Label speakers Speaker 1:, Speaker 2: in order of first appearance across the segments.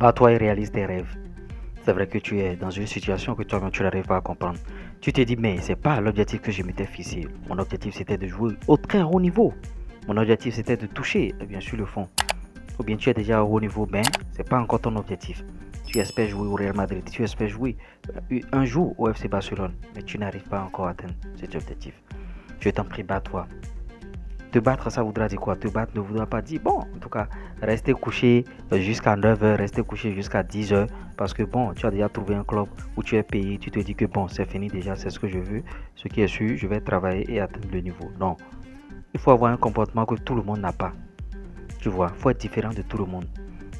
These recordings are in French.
Speaker 1: Pas toi et réalise tes rêves. C'est vrai que tu es dans une situation que toi-même tu n'arrives pas à comprendre. Tu te dis, mais c'est pas l'objectif que je m'étais fixé. Mon objectif c'était de jouer au très haut niveau. Mon objectif c'était de toucher, bien sûr, le fond. Ou bien tu es déjà au haut niveau, mais c'est pas encore ton objectif. Tu espères jouer au Real Madrid, tu espères jouer un jour au FC Barcelone, mais tu n'arrives pas encore à atteindre cet objectif. Je t'en prie, bats-toi. Te battre, ça voudra dire quoi? Te battre ne voudra pas dire, bon, en tout cas, rester couché jusqu'à 9h, rester couché jusqu'à 10h, parce que bon, tu as déjà trouvé un club où tu es payé, tu te dis que bon, c'est fini déjà, c'est ce que je veux, ce qui est sûr, je vais travailler et atteindre le niveau. Non, il faut avoir un comportement que tout le monde n'a pas. Tu vois, il faut être différent de tout le monde.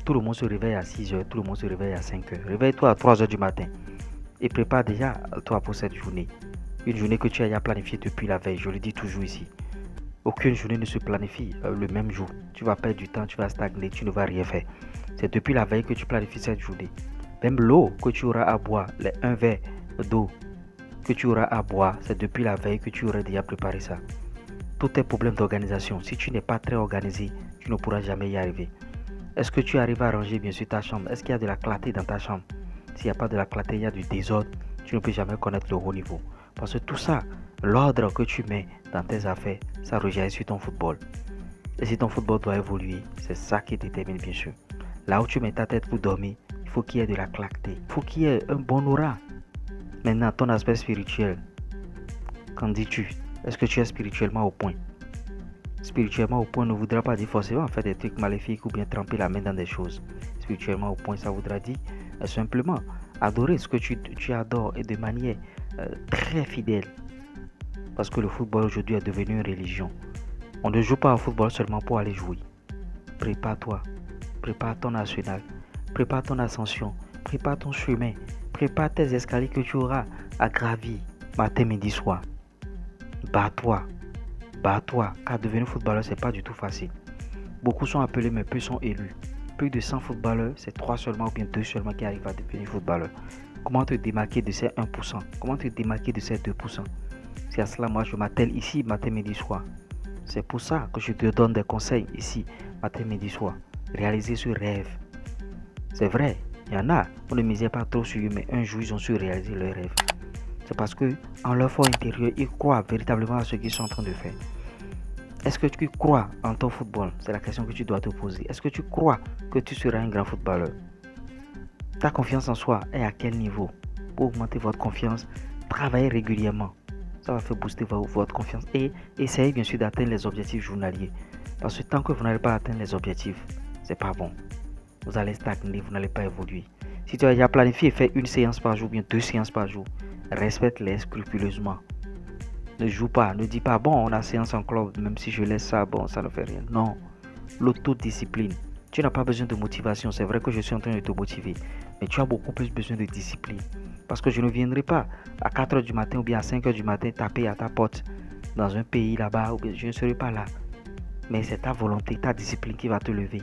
Speaker 1: Tout le monde se réveille à 6h, tout le monde se réveille à 5h. Réveille-toi à 3h du matin et prépare déjà toi pour cette journée. Une journée que tu as déjà planifiée depuis la veille, je le dis toujours ici. Aucune journée ne se planifie le même jour. Tu vas perdre du temps, tu vas stagner, tu ne vas rien faire. C'est depuis la veille que tu planifies cette journée. Même l'eau que tu auras à boire, les 1 verre d'eau que tu auras à boire, c'est depuis la veille que tu aurais déjà préparé ça. Tout est problème d'organisation. Si tu n'es pas très organisé, tu ne pourras jamais y arriver. Est-ce que tu arrives à ranger bien sûr ta chambre? Est-ce qu'il y a de la clarté dans ta chambre? S'il n'y a pas de la clarté, il y a du désordre, tu ne peux jamais connaître le haut niveau. Parce que tout ça, l'ordre que tu mets dans tes affaires, ça rejaillit sur ton football. Et si ton football doit évoluer, c'est ça qui détermine bien sûr. Là où tu mets ta tête pour dormir, il faut qu'il y ait de la clarté. Il faut qu'il y ait un bon aura. Maintenant, ton aspect spirituel, qu'en dis-tu? Est-ce que tu es spirituellement au point? Spirituellement au point ne voudra pas dire forcément faire des trucs maléfiques ou bien tremper la main dans des choses. Spirituellement au point, ça voudra dire simplement adorer ce que tu adores et de manière très fidèle. Parce que le football aujourd'hui est devenu une religion. On ne joue pas au football seulement pour aller jouer. Prépare-toi, prépare ton national, prépare ton ascension, prépare ton chemin, prépare tes escaliers que tu auras à gravir matin, midi, soir. Bats-toi, bats-toi, car devenir footballeur, c'est pas du tout facile. Beaucoup sont appelés, mais peu sont élus. Plus de 100 footballeurs, c'est 3 seulement ou bien 2 seulement qui arrivent à devenir footballeur. Comment te démarquer de ces 1%? Comment te démarquer de ces 2%? C'est à cela, moi, je m'attelle ici, matin, midi, soir. C'est pour ça que je te donne des conseils ici, matin, midi, soir. Réaliser ce rêve. C'est vrai, il y en a, on ne misait pas trop sur eux, mais un jour, ils ont su réaliser leur rêve. C'est parce que en leur fort intérieur, ils croient véritablement à ce qu'ils sont en train de faire. Est-ce que tu crois en ton football? C'est la question que tu dois te poser. Est-ce que tu crois que tu seras un grand footballeur? Ta confiance en soi est à quel niveau? Pour augmenter votre confiance, travaillez régulièrement. Ça va faire booster votre confiance et essayez bien sûr d'atteindre les objectifs journaliers. Parce que tant que vous n'allez pas atteindre les objectifs, c'est pas bon. Vous allez stagner, vous n'allez pas évoluer. Si tu as déjà planifié faire une séance par jour, bien 2 séances par jour, respecte-les scrupuleusement. Ne joue pas, ne dis pas, bon, on a séance en club, même si je laisse ça, bon, ça ne fait rien. Non, l'autodiscipline. Tu n'as pas besoin de motivation, c'est vrai que je suis en train de te motiver, mais tu as beaucoup plus besoin de discipline. Parce que je ne viendrai pas à 4h du matin ou bien à 5h du matin taper à ta porte dans un pays là-bas, ou bien je ne serai pas là. Mais c'est ta volonté, ta discipline qui va te lever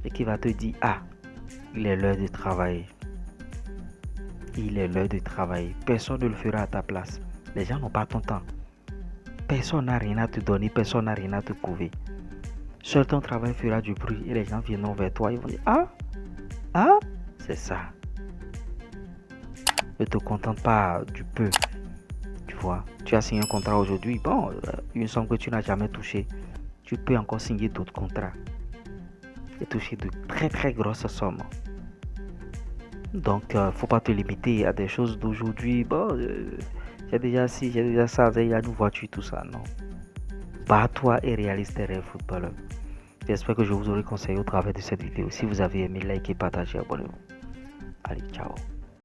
Speaker 1: et qui va te dire, ah, il est l'heure de travailler. Il est l'heure de travailler. Personne ne le fera à ta place. Les gens n'ont pas ton temps. Personne n'a rien à te donner, personne n'a rien à te prouver. Seul ton travail fera du bruit et les gens viendront vers toi. Ils vont dire, ah, c'est ça. Ne te contente pas du peu. Tu vois, tu as signé un contrat aujourd'hui. Bon, une somme que tu n'as jamais touchée. Tu peux encore signer d'autres contrats et toucher de très très grosses sommes. Donc, faut pas te limiter à des choses d'aujourd'hui. Bon, j'ai déjà ci, j'ai déjà ça, il y a une voiture, tout ça. Non. Bats-toi et réalise tes rêves footballeurs. J'espère que je vous aurai conseillé au travers de cette vidéo. Si vous avez aimé, likez, partagez, abonnez-vous. Allez, ciao.